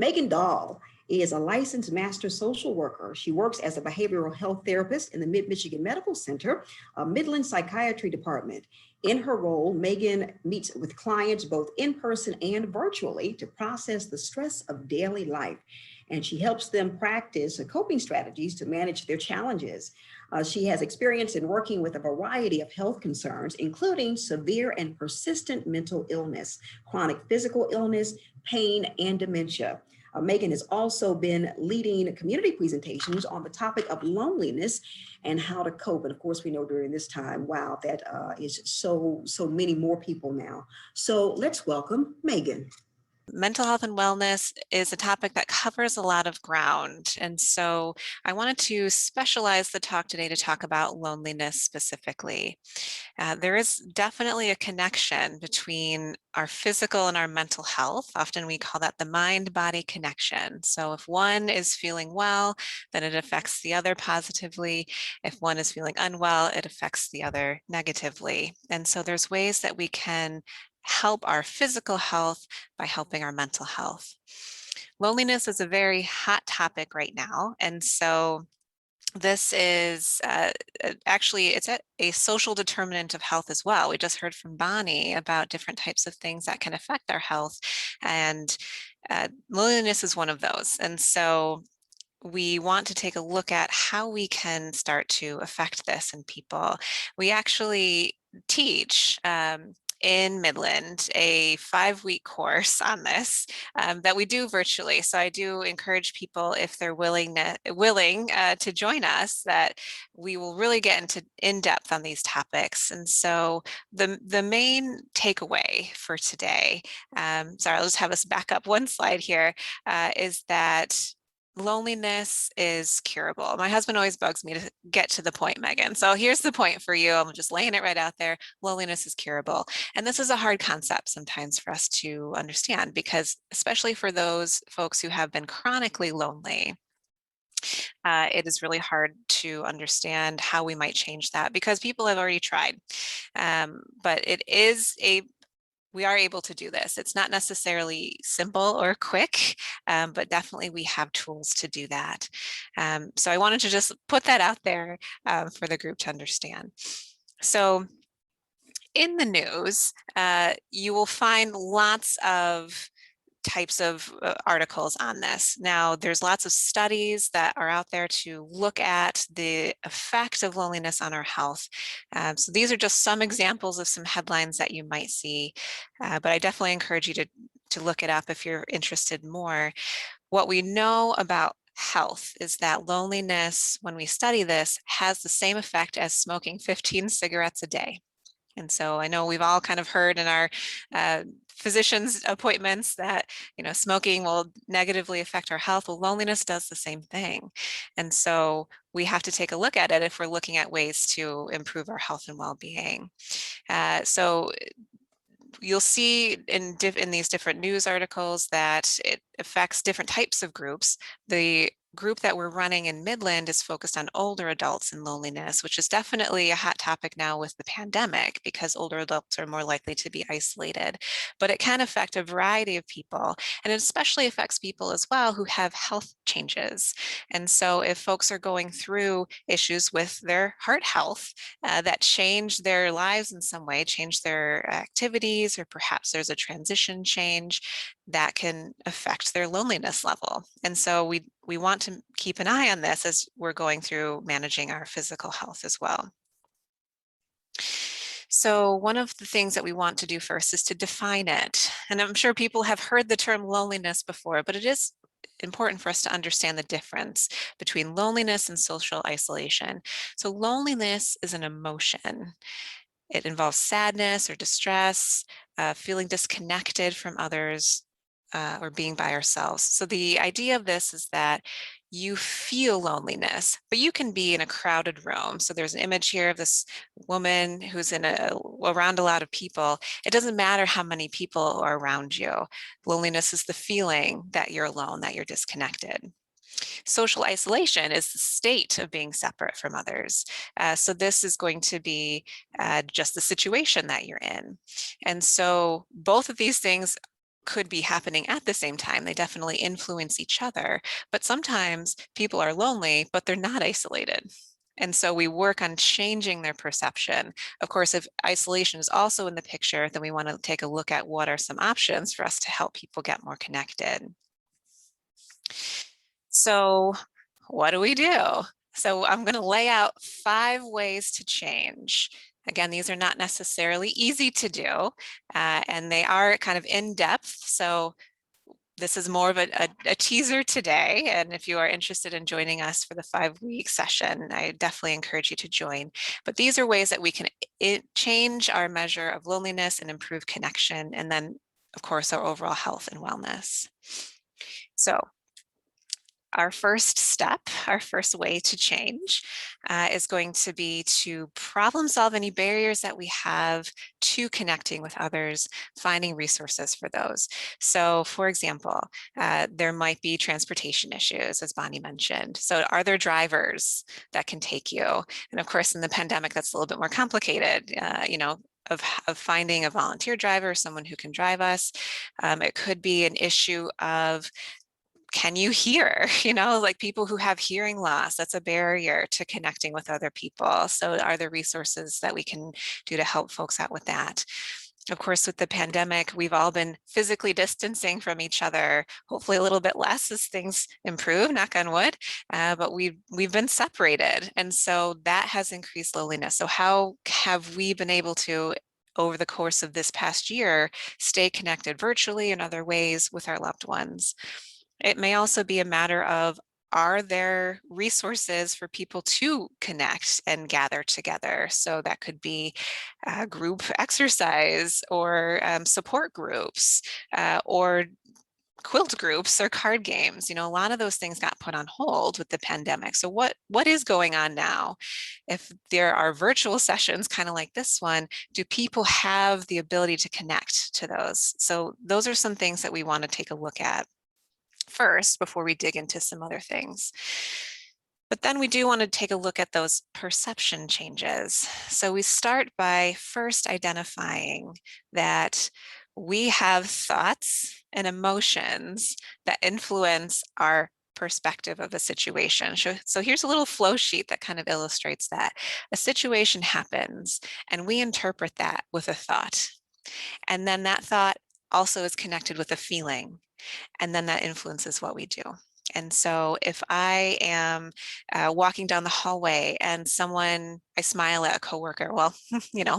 Meghan Dahl is a licensed master social worker. She works as a behavioral health therapist in the Mid-Michigan Medical Center, Midland Psychiatry Department. In her role, Meghan meets with clients both in person and virtually to process the stress of daily life. And she helps them practice coping strategies to manage their challenges. She has experience in working with a variety of health concerns, including severe and persistent mental illness, chronic physical illness, pain, and dementia. Meghan has also been leading community presentations on the topic of loneliness and how to cope. And of course, we know during this time, wow, that is so many more people now. So let's welcome Meghan. Mental health and wellness is a topic that covers a lot of ground. And so I wanted to specialize the talk today to talk about loneliness specifically. There is definitely a connection between our physical and our mental health. Often we call that the mind-body connection. So if one is feeling well, then it affects the other positively. If one is feeling unwell, it affects the other negatively. And so there's ways that we can help our physical health by helping our mental health. Loneliness is a very hot topic right now. And so this is actually, it's a social determinant of health as well. We just heard from Bonnie about different types of things that can affect our health. And loneliness is one of those. And so we want to take a look at how we can start to affect this in people. We actually teach in Midland a 5-week course on this that we do virtually. So I do encourage people, if they're willing to join us, that we will really get into in-depth on these topics. And so the main takeaway for today, sorry, I'll just have us back up one slide here, is that loneliness is curable. My husband always bugs me to get to the point, Meghan. So here's the point for you. I'm just laying it right out there. Loneliness is curable. And this is a hard concept sometimes for us to understand, because especially for those folks who have been chronically lonely, it is really hard to understand how we might change that, because people have already tried. But we are able to do this. It's not necessarily simple or quick, but definitely we have tools to do that. So I wanted to just put that out there for the group to understand. So in the news, you will find lots of types of articles on this. Now, there's lots of studies that are out there to look at the effect of loneliness on our health. So these are just some examples of some headlines that you might see, but I definitely encourage you to look it up if you're interested more. What we know about health is that loneliness, when we study this, has the same effect as smoking 15 cigarettes a day. And so I know we've all kind of heard in our physician's appointments that, smoking will negatively affect our health. Well, loneliness does the same thing. And so we have to take a look at it if we're looking at ways to improve our health and well-being. So you'll see in these different news articles that it affects different types of groups. The group that we're running in Midland is focused on older adults and loneliness, which is definitely a hot topic now with the pandemic, because older adults are more likely to be isolated. But it can affect a variety of people, and it especially affects people as well who have health changes. And so if folks are going through issues with their heart health that change their lives in some way, change their activities, or perhaps there's a transition change, that can affect their loneliness level. And so we want to keep an eye on this as we're going through managing our physical health as well. So one of the things that we want to do first is to define it. And I'm sure people have heard the term loneliness before, but it is important for us to understand the difference between loneliness and social isolation. So loneliness is an emotion. It involves sadness or distress, feeling disconnected from others, or being by ourselves. So the idea of this is that you feel loneliness, but you can be in a crowded room. So there's an image here of this woman who's around a lot of people. It doesn't matter how many people are around you. Loneliness is the feeling that you're alone, that you're disconnected. Social isolation is the state of being separate from others. So this is going to be just the situation that you're in. And so both of these things could be happening at the same time. They definitely influence each other, but sometimes people are lonely, but they're not isolated. And so we work on changing their perception. Of course, if isolation is also in the picture, then we want to take a look at what are some options for us to help people get more connected. So what do we do? So I'm going to lay out 5 ways to change. Again, these are not necessarily easy to do, and they are kind of in depth. So this is more of a teaser today. And if you are interested in joining us for the 5-week session, I definitely encourage you to join. But these are ways that we can change our measure of loneliness and improve connection, and then, of course, our overall health and wellness. So our first step, our first way to change is going to be to problem solve any barriers that we have to connecting with others, finding resources for those. So for example, there might be transportation issues, as Bonnie mentioned. So are there drivers that can take you? And of course, in the pandemic, that's a little bit more complicated, of finding a volunteer driver, someone who can drive us. It could be an issue of, can you hear? Like people who have hearing loss, that's a barrier to connecting with other people. So are there resources that we can do to help folks out with that? Of course, with the pandemic, we've all been physically distancing from each other, hopefully a little bit less as things improve, knock on wood, but we've been separated. And so that has increased loneliness. So how have we been able to, over the course of this past year, stay connected virtually and other ways with our loved ones? It may also be a matter of, are there resources for people to connect and gather together? So that could be group exercise or support groups or quilt groups or card games. A lot of those things got put on hold with the pandemic. So what is going on now? If there are virtual sessions kind of like this one, do people have the ability to connect to those? So those are some things that we want to take a look at first before we dig into some other things. But then we do want to take a look at those perception changes. So we start by first identifying that we have thoughts and emotions that influence our perspective of a situation. So here's a little flow sheet that kind of illustrates that. A situation happens and we interpret that with a thought. And then that thought also is connected with a feeling. And then that influences what we do. And so if I am walking down the hallway and I smile at a coworker, well,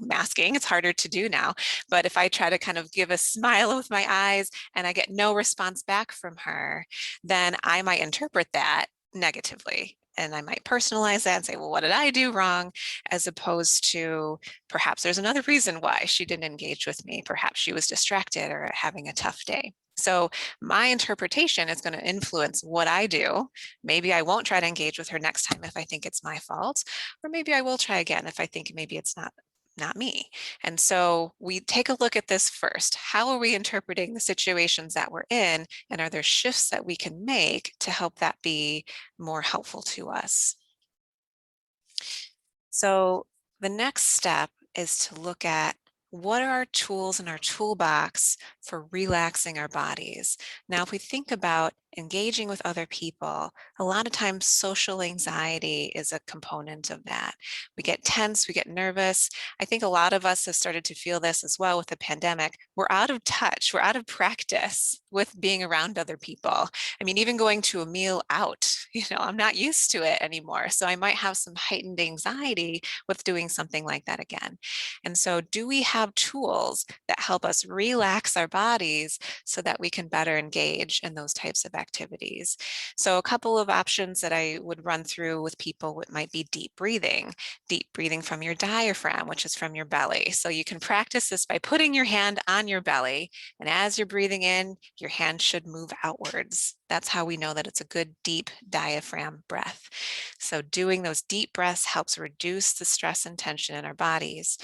masking, it's harder to do now. But if I try to kind of give a smile with my eyes and I get no response back from her, then I might interpret that negatively. And I might personalize that and say, well, what did I do wrong? As opposed to perhaps there's another reason why she didn't engage with me. Perhaps she was distracted or having a tough day. So my interpretation is going to influence what I do. Maybe I won't try to engage with her next time if I think it's my fault, or maybe I will try again if I think maybe it's not me. And so we take a look at this first. How are we interpreting the situations that we're in? And are there shifts that we can make to help that be more helpful to us? So the next step is to look at, what are our tools in our toolbox for relaxing our bodies? Now, if we think about engaging with other people, a lot of times social anxiety is a component of that. We get tense, we get nervous. I think a lot of us have started to feel this as well with the pandemic. We're out of touch, we're out of practice with being around other people. I mean, even going to a meal out, I'm not used to it anymore. So I might have some heightened anxiety with doing something like that again. And so do we have tools that help us relax our bodies so that we can better engage in those types of activities? So a couple of options that I would run through with people might be deep breathing from your diaphragm, which is from your belly. So you can practice this by putting your hand on your belly, and as you're breathing in, your hand should move outwards. That's how we know that it's a good deep diaphragm breath. So doing those deep breaths helps reduce the stress and tension in our bodies.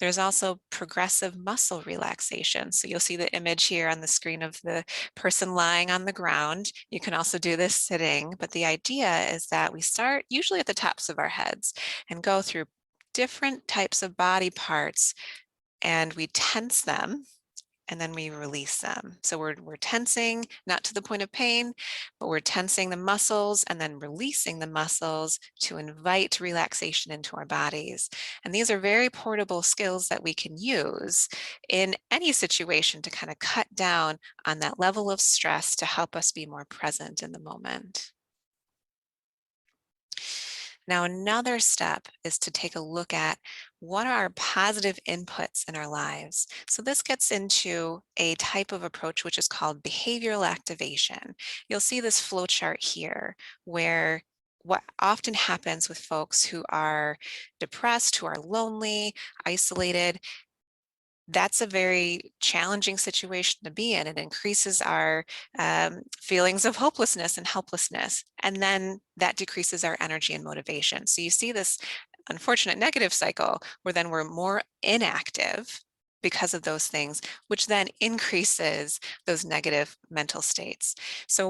There's also progressive muscle relaxation. So you'll see the image here on the screen of the person lying on the ground. You can also do this sitting, but the idea is that we start usually at the tops of our heads and go through different types of body parts, and we tense them and then we release them. So we're tensing, not to the point of pain, but we're tensing the muscles and then releasing the muscles to invite relaxation into our bodies. And these are very portable skills that we can use in any situation to kind of cut down on that level of stress to help us be more present in the moment. Now, another step is to take a look at what are our positive inputs in our lives. So this gets into a type of approach which is called behavioral activation. You'll see this flow chart here where what often happens with folks who are depressed, who are lonely, isolated, that's a very challenging situation to be in. It increases our feelings of hopelessness and helplessness, and then that decreases our energy and motivation. So you see this unfortunate negative cycle where then we're more inactive because of those things, which then increases those negative mental states. So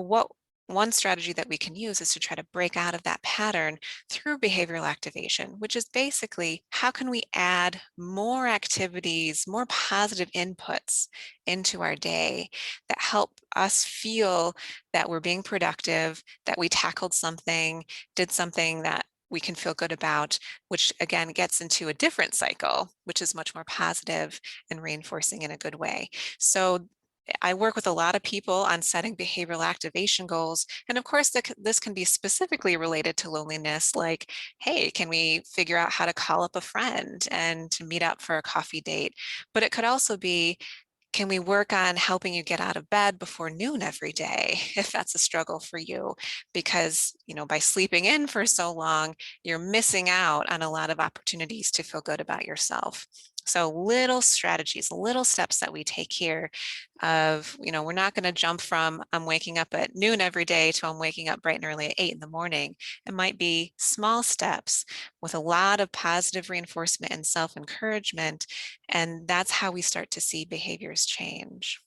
one strategy that we can use is to try to break out of that pattern through behavioral activation, which is basically how can we add more activities, more positive inputs into our day that help us feel that we're being productive, that we tackled something, did something that we can feel good about, which again gets into a different cycle, which is much more positive and reinforcing in a good way. So I work with a lot of people on setting behavioral activation goals. And of course, this can be specifically related to loneliness, like, hey, can we figure out how to call up a friend and to meet up for a coffee date? But it could also be, can we work on helping you get out of bed before noon every day, if that's a struggle for you? Because, by sleeping in for so long, you're missing out on a lot of opportunities to feel good about yourself. So little strategies, little steps that we take here of, we're not going to jump from I'm waking up at noon every day to I'm waking up bright and early at 8 in the morning. It might be small steps with a lot of positive reinforcement and self-encouragement. And that's how we start to see behaviors change.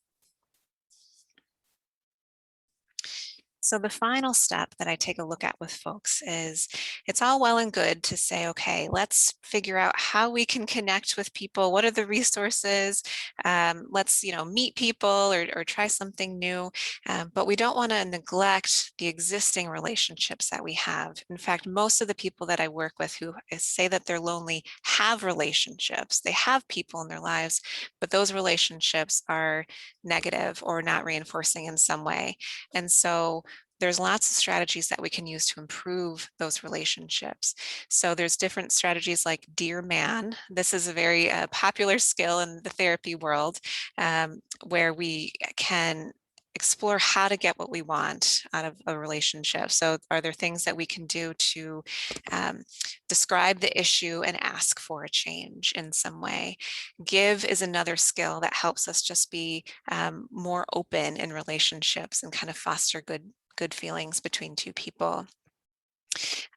So the final step that I take a look at with folks is it's all well and good to say, okay, let's figure out how we can connect with people. What are the resources? Let's, meet people or try something new. But we don't want to neglect the existing relationships that we have. In fact, most of the people that I work with who say that they're lonely have relationships. They have people in their lives, but those relationships are negative or not reinforcing in some way. And so there's lots of strategies that we can use to improve those relationships. So there's different strategies like Dear Man. This is a very popular skill in the therapy world, where we can explore how to get what we want out of a relationship. So are there things that we can do to describe the issue and ask for a change in some way? Give is another skill that helps us just be more open in relationships and kind of foster good feelings between two people.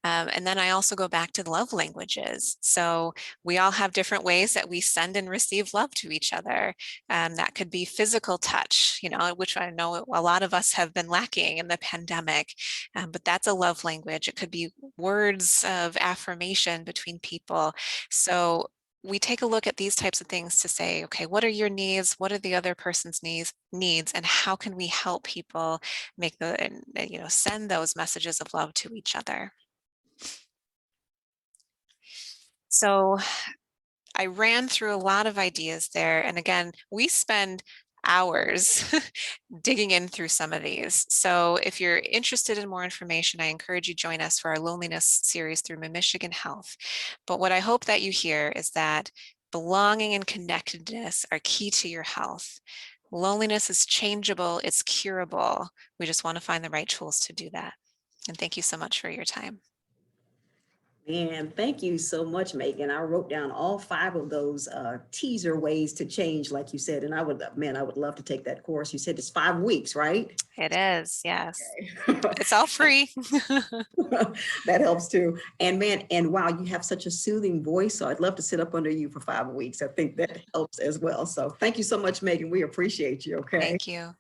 And then I also go back to the love languages. So we all have different ways that we send and receive love to each other. That could be physical touch, which I know a lot of us have been lacking in the pandemic, but that's a love language. It could be words of affirmation between people. So we take a look at these types of things to say, okay, what are your needs? What are the other person's needs? And how can we help people make send those messages of love to each other? So I ran through a lot of ideas there. And again, we spend hours digging in through some of these. So if you're interested in more information, I encourage you join us for our loneliness series through Michigan Health. But what I hope that you hear is that belonging and connectedness are key to your health. Loneliness is changeable, it's curable. We just want to find the right tools to do that. And thank you so much for your time. And thank you so much, Megan. I wrote down all 5 of those teaser ways to change, like you said, and I would love to take that course. You said it's 5 weeks, right? It is, yes. Okay. It's all free. That helps too. And man, and wow, you have such a soothing voice. So I'd love to sit up under you for 5 weeks. I think that helps as well. So thank you so much, Megan. We appreciate you. Okay. Thank you.